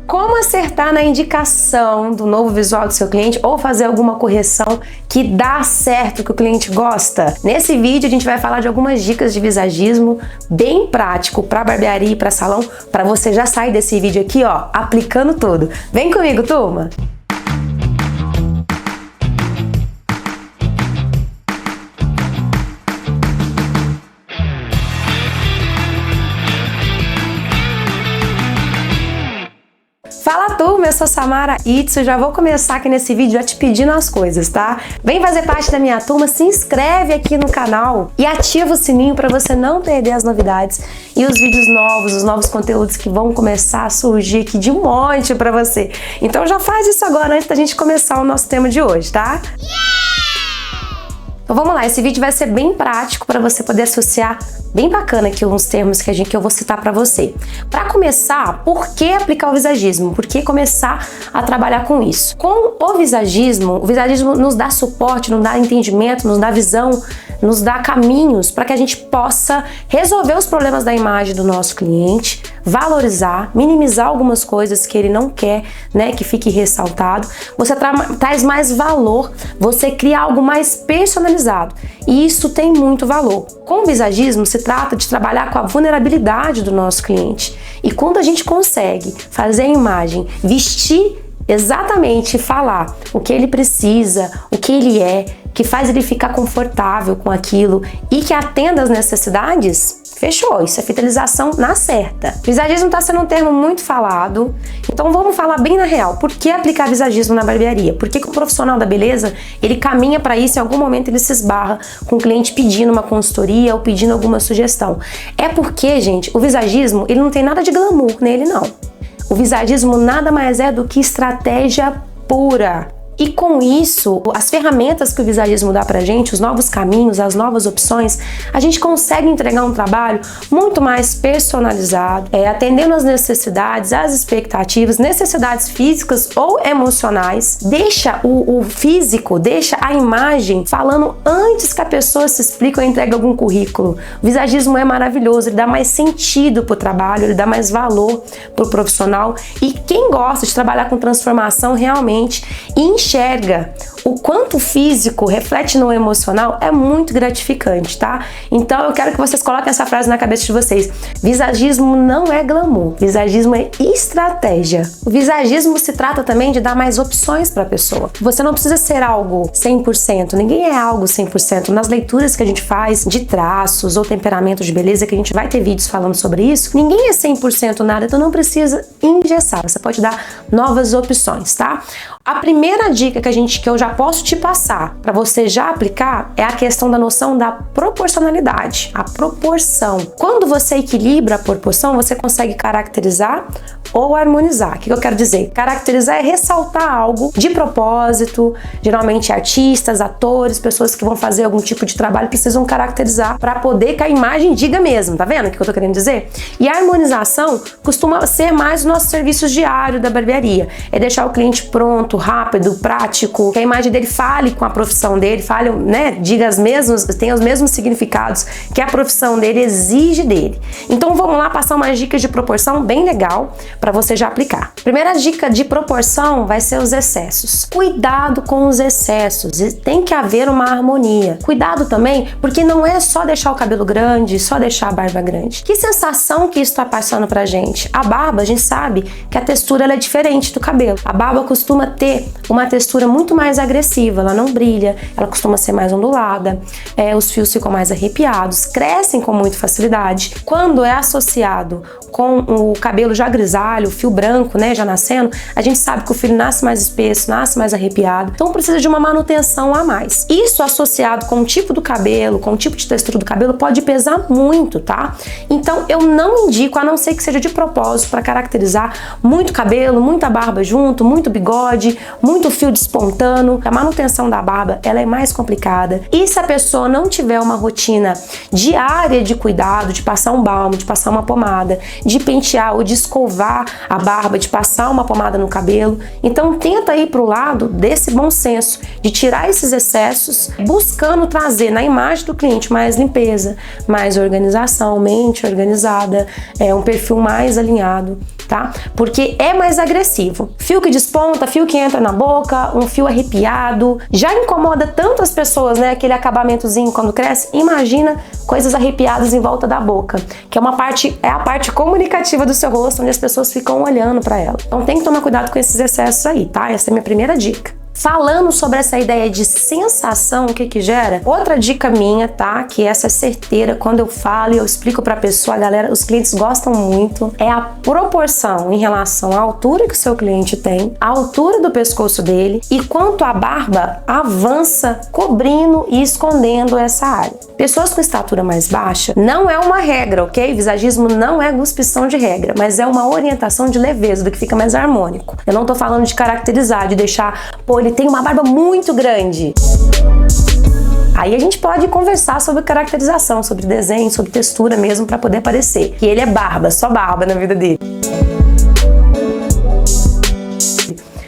Como acertar na indicação do novo visual do seu cliente ou fazer alguma correção que dá certo, que o cliente gosta? Nesse vídeo a gente vai falar de algumas dicas de visagismo bem prático para barbearia e para salão, para você já sair desse vídeo aqui, ó, aplicando tudo. Vem comigo, turma! Fala turma, eu sou Samara Itsu, já vou começar aqui nesse vídeo já te pedindo as coisas, tá? Vem fazer parte da minha turma, se inscreve aqui no canal e ativa o sininho para você não perder as novidades e os vídeos novos, os novos conteúdos que vão começar a surgir aqui de monte para você. Então já faz isso agora antes da gente começar o nosso tema de hoje, tá? Então vamos lá, esse vídeo vai ser bem prático para você poder associar bem bacana aqui uns termos que eu vou citar para você. Para começar, por que aplicar o visagismo? Por que começar a trabalhar com isso? Com o visagismo nos dá suporte, nos dá entendimento, nos dá visão, nos dá caminhos para que a gente possa resolver os problemas da imagem do nosso cliente, valorizar, minimizar algumas coisas que ele não quer, né, que fique ressaltado. Você traz mais valor, você cria algo mais personalizado e isso tem muito valor. Com o visagismo se trata de trabalhar com a vulnerabilidade do nosso cliente e quando a gente consegue fazer a imagem vestir exatamente, falar o que ele precisa, o que ele é, que faz ele ficar confortável com aquilo e que atenda às necessidades, fechou, isso é fidelização na certa. Visagismo está sendo um termo muito falado, então vamos falar bem na real. Por que aplicar visagismo na barbearia? Por que o profissional da beleza, ele caminha para isso e em algum momento ele se esbarra com o cliente pedindo uma consultoria ou pedindo alguma sugestão? É porque, gente, o visagismo, ele não tem nada de glamour nele, não. O visagismo nada mais é do que estratégia pura. E com isso, as ferramentas que o visagismo dá pra gente, os novos caminhos, as novas opções, a gente consegue entregar um trabalho muito mais personalizado, atendendo às necessidades, às expectativas, necessidades físicas ou emocionais. Deixa o físico, deixa a imagem falando antes que a pessoa se explique ou entregue algum currículo. O visagismo é maravilhoso, ele dá mais sentido pro trabalho, ele dá mais valor pro profissional e quem gosta de trabalhar com transformação realmente enxerga o quanto o físico reflete no emocional é muito gratificante, tá? Então eu quero que vocês coloquem essa frase na cabeça de vocês. Visagismo não é glamour, visagismo é estratégia. O visagismo se trata também de dar mais opções para a pessoa. Você não precisa ser algo 100%, ninguém é algo 100%. Nas leituras que a gente faz de traços ou temperamentos de beleza, que a gente vai ter vídeos falando sobre isso, ninguém é 100% nada, então não precisa engessar, você pode dar novas opções, tá? A primeira dica que eu já posso te passar para você já aplicar é a questão da noção da proporcionalidade, a proporção. Quando você equilibra a proporção, você consegue caracterizar ou harmonizar. O que eu quero dizer? Caracterizar é ressaltar algo de propósito, geralmente artistas, atores, pessoas que vão fazer algum tipo de trabalho precisam caracterizar para poder que a imagem diga mesmo, tá vendo o que eu tô querendo dizer? E a harmonização costuma ser mais o nosso serviço diário da barbearia, é deixar o cliente pronto, rápido, prático, que a imagem dele fale com a profissão dele, fale, né, diga tenha os mesmos significados que a profissão dele exige dele. Então vamos lá passar umas dicas de proporção bem legal para você já aplicar. Primeira dica de proporção vai ser os excessos. Cuidado com os excessos, tem que haver uma harmonia. Cuidado também, porque não é só deixar o cabelo grande, só deixar a barba grande. Que sensação que isso está passando pra gente? A barba, a gente sabe que a textura ela é diferente do cabelo. A barba costuma ter uma textura muito mais agressiva, ela não brilha, ela costuma ser mais ondulada, os fios ficam mais arrepiados, crescem com muita facilidade. Quando é associado com o cabelo já grisalho, o fio branco, né, já nascendo, a gente sabe que o fio nasce mais espesso, nasce mais arrepiado, então precisa de uma manutenção a mais. Isso associado com o tipo do cabelo, com o tipo de textura do cabelo, pode pesar muito, tá? Então eu não indico, a não ser que seja de propósito, para caracterizar muito cabelo, muita barba junto, muito bigode, muito fio despontando. A manutenção da barba, ela é mais complicada. E se a pessoa não tiver uma rotina diária de cuidado, de passar um balme, de passar uma pomada, de pentear ou de escovar a barba, de passar uma pomada no cabelo, então tenta ir pro lado desse bom senso, de tirar esses excessos, buscando trazer na imagem do cliente mais limpeza, mais organização, mente organizada, um perfil mais alinhado. tá? Porque é mais agressivo. Fio que desponta, fio que entra na boca, um fio arrepiado, já incomoda tanto as pessoas, né? Aquele acabamentozinho quando cresce. Imagina coisas arrepiadas em volta da boca, que é a parte comunicativa do seu rosto, onde as pessoas ficam olhando para ela. Então tem que tomar cuidado com esses excessos aí, tá? Essa é a minha primeira dica. Falando sobre essa ideia de sensação, o que gera? Outra dica minha, tá? Que essa é certeira, quando eu falo e eu explico pra pessoa, a galera, os clientes gostam muito, é a proporção em relação à altura que o seu cliente tem, a altura do pescoço dele e quanto a barba avança cobrindo e escondendo essa área. Pessoas com estatura mais baixa não é uma regra, ok? Visagismo não é guspição de regra, mas é uma orientação de leveza, do que fica mais harmônico. Eu não tô falando de caracterizar, de deixar, pô, ele tem uma barba muito grande. Aí a gente pode conversar sobre caracterização, sobre desenho, sobre textura mesmo, para poder parecer que ele é barba, só barba na vida dele.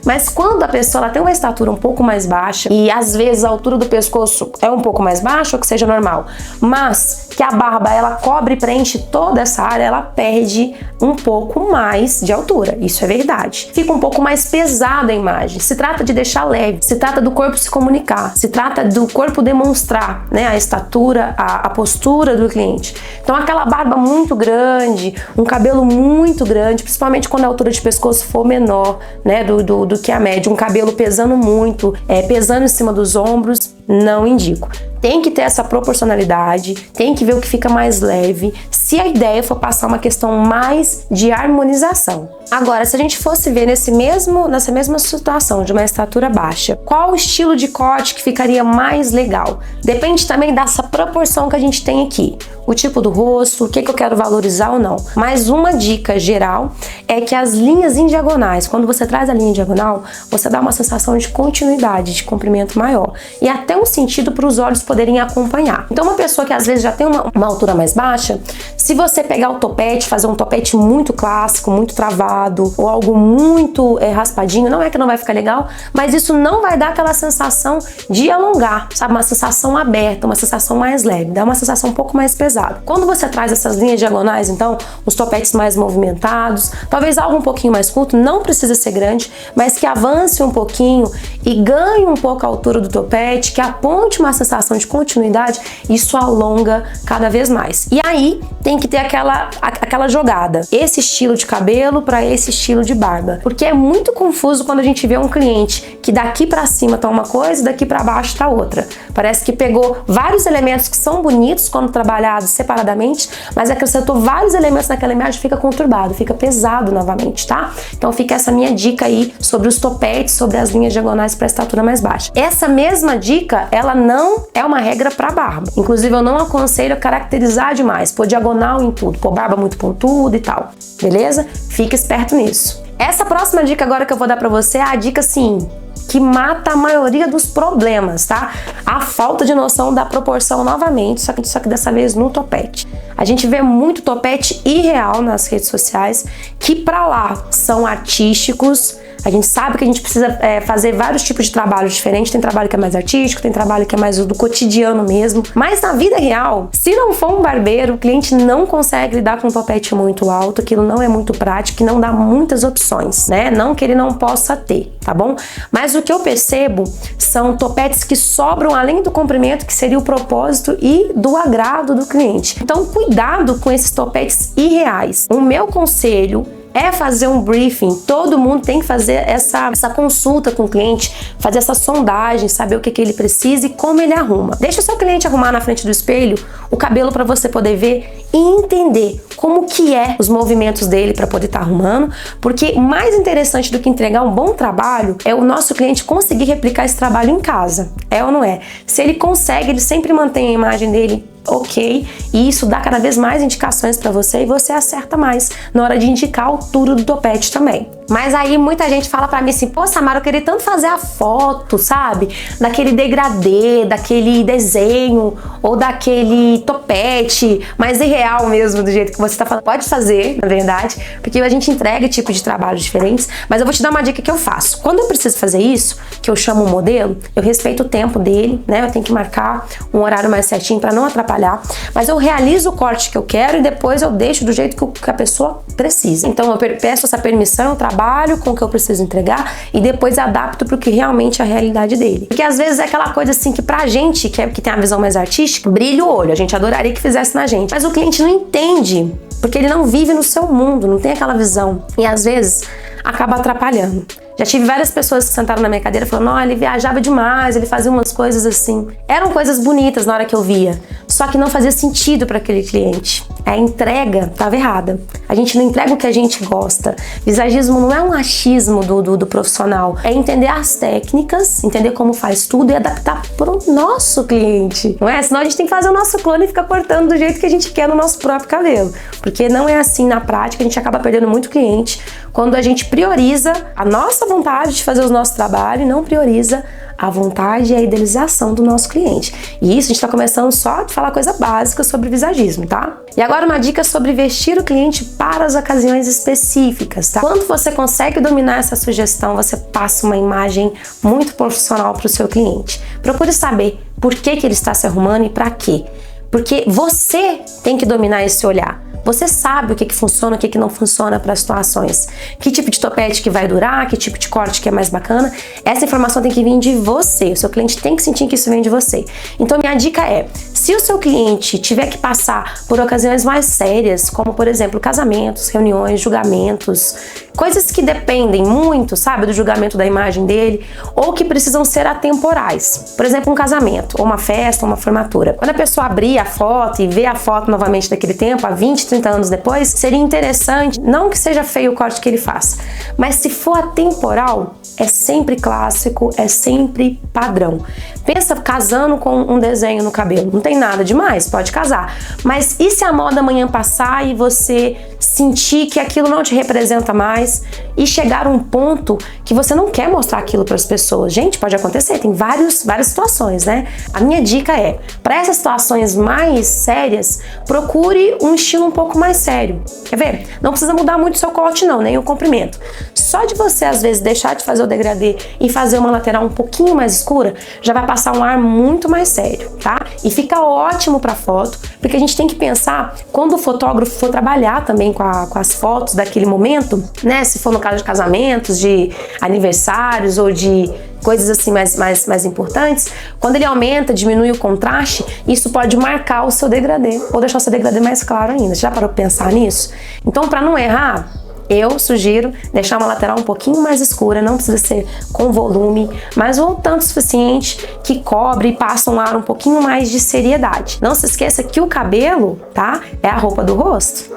Mas quando a pessoa ela tem uma estatura um pouco mais baixa e às vezes a altura do pescoço é um pouco mais baixa, ou que seja normal, mas que a barba ela cobre e preenche toda essa área, ela perde um pouco mais de altura. Isso é verdade. Fica um pouco mais pesada a imagem. Se trata de deixar leve, se trata do corpo se comunicar, se trata do corpo demonstrar, né, a estatura, a postura do cliente. Então aquela barba muito grande, um cabelo muito grande, principalmente quando a altura de pescoço for menor, né, do que a média, um cabelo pesando muito, pesando em cima dos ombros, não indico. Tem que ter essa proporcionalidade, tem que ver o que fica mais leve, se a ideia for passar uma questão mais de harmonização. Agora, se a gente fosse ver nessa mesma situação de uma estatura baixa, qual o estilo de corte que ficaria mais legal? Depende também dessa proporção que a gente tem aqui. O tipo do rosto, o que eu quero valorizar ou não. Mas uma dica geral é que as linhas em diagonais, quando você traz a linha em diagonal, você dá uma sensação de continuidade, de comprimento maior. E até um sentido para os olhos poderem acompanhar. Então uma pessoa que às vezes já tem uma altura mais baixa, se você pegar o topete, fazer um topete muito clássico, muito travado, ou algo muito raspadinho, não é que não vai ficar legal, mas isso não vai dar aquela sensação de alongar, sabe? Uma sensação aberta, uma sensação mais leve, dá uma sensação um pouco mais pesada. Quando você traz essas linhas diagonais, então, os topetes mais movimentados, talvez algo um pouquinho mais curto, não precisa ser grande, mas que avance um pouquinho e ganhe um pouco a altura do topete, que aponte uma sensação de continuidade, isso alonga cada vez mais. E aí tem que ter aquela jogada, esse estilo de cabelo para esse estilo de barba, porque é muito confuso quando a gente vê um cliente que daqui para cima tá uma coisa e daqui para baixo tá outra. Parece que pegou vários elementos que são bonitos quando trabalhados separadamente, mas acrescentou vários elementos naquela imagem, fica conturbado, fica pesado novamente, tá? Então fica essa minha dica aí sobre os topetes, sobre as linhas diagonais para estatura mais baixa. Essa mesma dica, ela não é uma regra para barba. Inclusive, eu não aconselho caracterizar demais, pôr diagonal em tudo, pôr barba muito pontuda e tal, beleza? Fica esperto nisso. Essa próxima dica agora que eu vou dar para você é a dica, assim, que mata a maioria dos problemas, tá? A falta de noção da proporção novamente, só que dessa vez no topete. A gente vê muito topete irreal nas redes sociais, que pra lá são artísticos. A gente sabe que a gente precisa fazer vários tipos de trabalho diferentes. Tem trabalho que é mais artístico, tem trabalho que é mais do cotidiano mesmo. Mas na vida real, se não for um barbeiro, o cliente não consegue lidar com um topete muito alto, aquilo não é muito prático e não dá muitas opções, né? Não que ele não possa ter, tá bom? Mas o que eu percebo são topetes que sobram além do comprimento, que seria o propósito e do agrado do cliente. Então, cuidado com esses topetes irreais. O meu conselho é fazer um briefing. Todo mundo tem que fazer essa consulta com o cliente, fazer essa sondagem, saber o que ele precisa e como ele arruma. Deixa o seu cliente arrumar na frente do espelho o cabelo para você poder ver e entender como que é os movimentos dele para poder estar arrumando, porque mais interessante do que entregar um bom trabalho é o nosso cliente conseguir replicar esse trabalho em casa. É ou não é? Se ele consegue, ele sempre mantém a imagem dele ok, e isso dá cada vez mais indicações para você e você acerta mais na hora de indicar a altura do topete também. Mas aí muita gente fala pra mim assim, pô, Samara, eu queria tanto fazer a foto, sabe? Daquele degradê, daquele desenho, ou daquele topete, mais irreal mesmo, do jeito que você tá falando. Pode fazer, na verdade, porque a gente entrega tipos de trabalhos diferentes, mas eu vou te dar uma dica que eu faço. Quando eu preciso fazer isso, que eu chamo um modelo, eu respeito o tempo dele, né? Eu tenho que marcar um horário mais certinho pra não atrapalhar, mas eu realizo o corte que eu quero e depois eu deixo do jeito que a pessoa precisa. Então eu peço essa permissão, eu trabalho com o que eu preciso entregar e depois adapto pro que realmente é a realidade dele. Porque às vezes é aquela coisa assim que pra gente, que tem a visão mais artística, brilha o olho, a gente adoraria que fizesse na gente. Mas o cliente não entende, porque ele não vive no seu mundo, não tem aquela visão. E às vezes acaba atrapalhando. Já tive várias pessoas que sentaram na minha cadeira falando, não, ele viajava demais, ele fazia umas coisas assim. Eram coisas bonitas na hora que eu via, só que não fazia sentido para aquele cliente. A entrega estava errada. A gente não entrega o que a gente gosta. Visagismo não é um achismo do profissional. É entender as técnicas, entender como faz tudo e adaptar pro nosso cliente. Não é? Senão a gente tem que fazer o nosso clone e ficar cortando do jeito que a gente quer no nosso próprio cabelo. Porque não é assim na prática, a gente acaba perdendo muito cliente quando a gente prioriza a nossa vontade de fazer o nosso trabalho e não prioriza a vontade e a idealização do nosso cliente. E isso a gente está começando só a falar coisa básica sobre visagismo, tá? E agora uma dica sobre vestir o cliente para as ocasiões específicas, tá? Quando você consegue dominar essa sugestão, você passa uma imagem muito profissional para o seu cliente. Procure saber por que ele está se arrumando e para quê. Porque você tem que dominar esse olhar. Você sabe o que funciona, o que não funciona para as situações. Que tipo de topete que vai durar, que tipo de corte que é mais bacana. Essa informação tem que vir de você. O seu cliente tem que sentir que isso vem de você. Então minha dica é, se o seu cliente tiver que passar por ocasiões mais sérias, como por exemplo casamentos, reuniões, julgamentos, coisas que dependem muito, sabe, do julgamento da imagem dele, ou que precisam ser atemporais. Por exemplo, um casamento, ou uma festa, ou uma formatura. Quando a pessoa abrir a foto e ver a foto novamente daquele tempo, há 20, 30 anos depois, seria interessante, não que seja feio o corte que ele faça, mas se for atemporal, é sempre clássico, é sempre padrão. Pensa casando com um desenho no cabelo, não tem nada demais, pode casar. Mas e se a moda amanhã passar e você sentir que aquilo não te representa mais e chegar a um ponto que você não quer mostrar aquilo para as pessoas? Gente, pode acontecer, tem várias situações, né? A minha dica é, para essas situações mais sérias, procure um estilo um pouco mais sério. Quer ver? Não precisa mudar muito o seu corte não, nem o comprimento. Só de você, às vezes, deixar de fazer o degradê e fazer uma lateral um pouquinho mais escura, já vai passar um ar muito mais sério, tá? E fica ótimo pra foto, porque a gente tem que pensar, quando o fotógrafo for trabalhar também com as fotos daquele momento, né? Se for no caso de casamentos, de aniversários ou de coisas assim mais importantes, quando ele aumenta, diminui o contraste, isso pode marcar o seu degradê, ou deixar o seu degradê mais claro ainda. Você já parou pra pensar nisso? Então, pra não errar, eu sugiro deixar uma lateral um pouquinho mais escura, não precisa ser com volume, mas um tanto suficiente que cobre e passa um ar um pouquinho mais de seriedade. Não se esqueça que o cabelo, tá? É a roupa do rosto.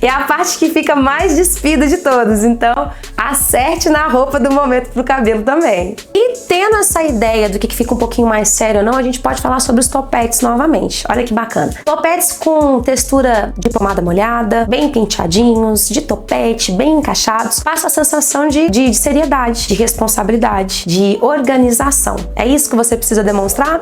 É a parte que fica mais despida de todas, então acerte na roupa do momento pro cabelo também. E tendo essa ideia do que fica um pouquinho mais sério ou não, a gente pode falar sobre os topetes novamente. Olha que bacana. Topetes com textura de pomada molhada, bem penteadinhos, de topete, bem encaixados, passa a sensação de seriedade, de responsabilidade, de organização. É isso que você precisa demonstrar?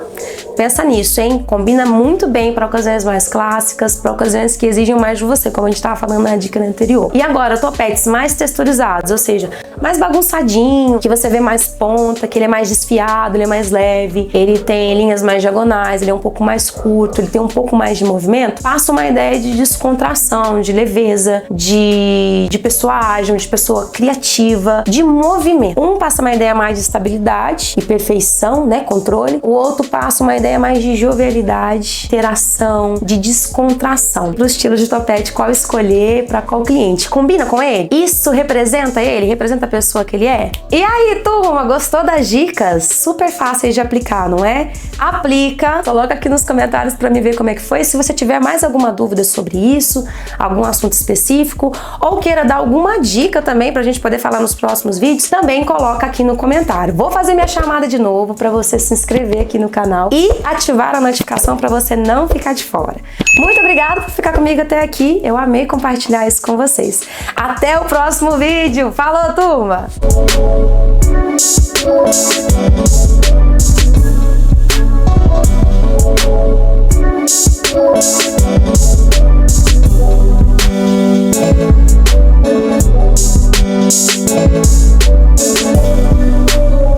Pensa nisso, hein? Combina muito bem para ocasiões mais clássicas, para ocasiões que exigem mais de você, como a gente estava falando na dica anterior. E agora, topetes mais texturizados, ou seja, mais bagunçadinho, que você vê mais ponta, que ele é mais desfiado, ele é mais leve, ele tem linhas mais diagonais, ele é um pouco mais curto, ele tem um pouco mais de movimento, passa uma ideia de descontração, de leveza, de pessoa ágil, de pessoa criativa, de movimento. Um passa uma ideia mais de estabilidade e perfeição, né, controle. O outro passa uma ideia mais de jovialidade, interação, de descontração. Pro estilo de topete, qual escolher para qual cliente? Combina com ele? Isso representa ele? Representa a pessoa que ele é? E aí, turma, gostou das dicas? Super fáceis de aplicar, não é? Aplica, coloca aqui nos comentários para me ver como é que foi. Se você tiver mais alguma dúvida sobre isso, algum assunto específico, ou queira dar alguma dica também pra gente poder falar nos próximos vídeos, também coloca aqui no comentário. Vou fazer minha chamada de novo para você se inscrever aqui no canal e ativar a notificação para você não ficar de fora. Muito obrigada por ficar comigo até aqui. Eu amei compartilhar isso com vocês. Até o próximo vídeo. Falou, turma!